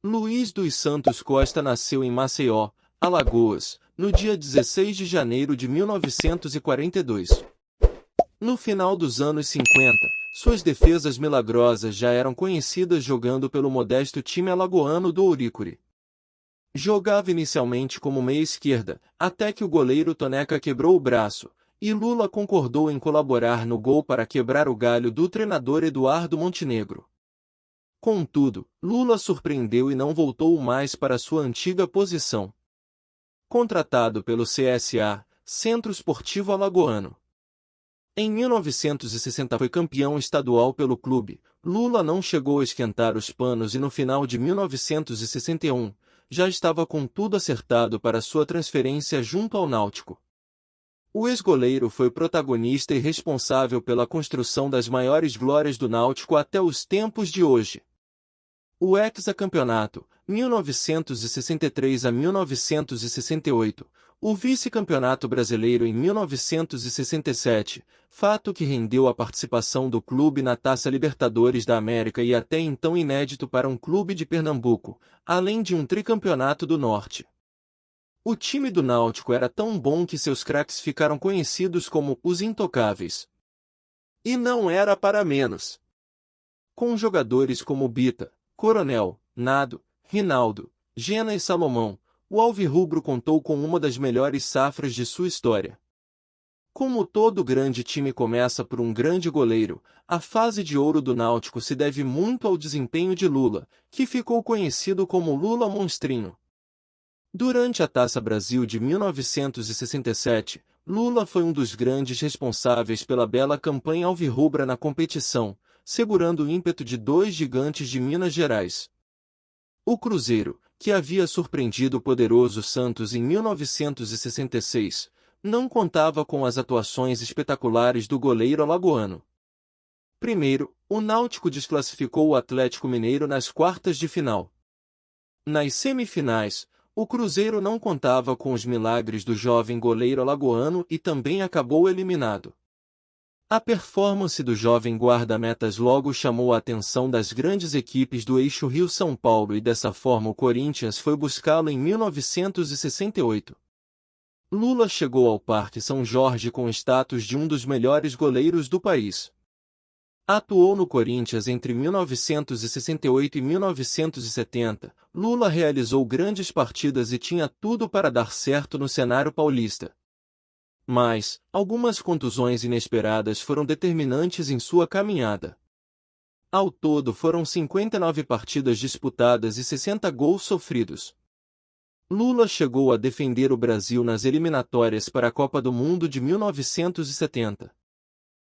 Luiz dos Santos Costa nasceu em Maceió, Alagoas, no dia 16 de janeiro de 1942. No final dos anos 50, suas defesas milagrosas já eram conhecidas jogando pelo modesto time alagoano do Ouricuri. Jogava inicialmente como meia-esquerda, até que o goleiro Toneca quebrou o braço, e Lula concordou em colaborar no gol para quebrar o galho do treinador Eduardo Montenegro. Contudo, Lula surpreendeu e não voltou mais para sua antiga posição. Contratado pelo CSA, Centro Esportivo Alagoano. Em 1960 foi campeão estadual pelo clube. Lula não chegou a esquentar os panos e no final de 1961, já estava com tudo acertado para sua transferência junto ao Náutico. O ex-goleiro foi protagonista e responsável pela construção das maiores glórias do Náutico até os tempos de hoje. O hexacampeonato, 1963 a 1968, o vice-campeonato brasileiro em 1967, fato que rendeu a participação do clube na Taça Libertadores da América e até então inédito para um clube de Pernambuco, além de um tricampeonato do Norte. O time do Náutico era tão bom que seus craques ficaram conhecidos como os Intocáveis. E não era para menos. Com jogadores como Bita, Coronel, Nado, Rinaldo, Gena e Salomão, o Alvirrubro contou com uma das melhores safras de sua história. Como todo grande time começa por um grande goleiro, a fase de ouro do Náutico se deve muito ao desempenho de Lula, que ficou conhecido como Lula Monstrinho. Durante a Taça Brasil de 1967, Lula foi um dos grandes responsáveis pela bela campanha alvirrubra na competição, segurando o ímpeto de dois gigantes de Minas Gerais. O Cruzeiro, que havia surpreendido o poderoso Santos em 1966, não contava com as atuações espetaculares do goleiro alagoano. Primeiro, o Náutico desclassificou o Atlético Mineiro nas quartas de final. Nas semifinais, o Cruzeiro não contava com os milagres do jovem goleiro alagoano e também acabou eliminado. A performance do jovem guarda-metas logo chamou a atenção das grandes equipes do eixo Rio-São Paulo e dessa forma o Corinthians foi buscá-lo em 1968. Lula chegou ao Parque São Jorge com o status de um dos melhores goleiros do país. Atuou no Corinthians entre 1968 e 1970. Lula realizou grandes partidas e tinha tudo para dar certo no cenário paulista. Mas, algumas contusões inesperadas foram determinantes em sua caminhada. Ao todo foram 59 partidas disputadas e 60 gols sofridos. Lula chegou a defender o Brasil nas eliminatórias para a Copa do Mundo de 1970.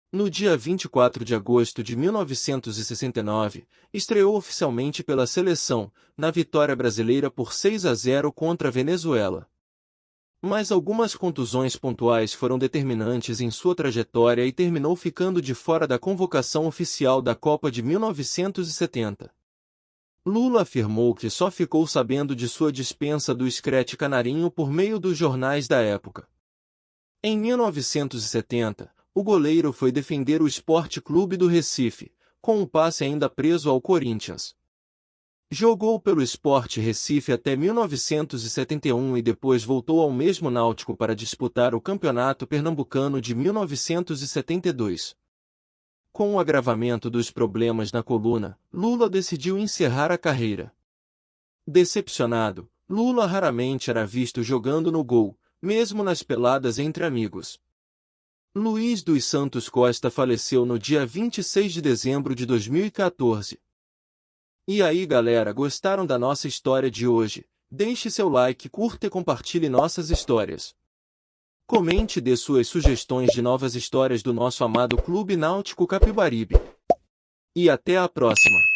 No dia 24 de agosto de 1969, estreou oficialmente pela seleção, na vitória brasileira por 6-0 contra a Venezuela. Mas algumas contusões pontuais foram determinantes em sua trajetória e terminou ficando de fora da convocação oficial da Copa de 1970. Lula afirmou que só ficou sabendo de sua dispensa do Screte Canarinho por meio dos jornais da época. Em 1970, o goleiro foi defender o Sport Clube do Recife, com um passe ainda preso ao Corinthians. Jogou pelo Sport Recife até 1971 e depois voltou ao mesmo Náutico para disputar o Campeonato Pernambucano de 1972. Com o agravamento dos problemas na coluna, Lula decidiu encerrar a carreira. Decepcionado, Lula raramente era visto jogando no gol, mesmo nas peladas entre amigos. Luiz dos Santos Costa faleceu no dia 26 de dezembro de 2014. E aí galera, gostaram da nossa história de hoje? Deixe seu like, curta e compartilhe nossas histórias. Comente e dê suas sugestões de novas histórias do nosso amado Clube Náutico Capibaribe. E até a próxima!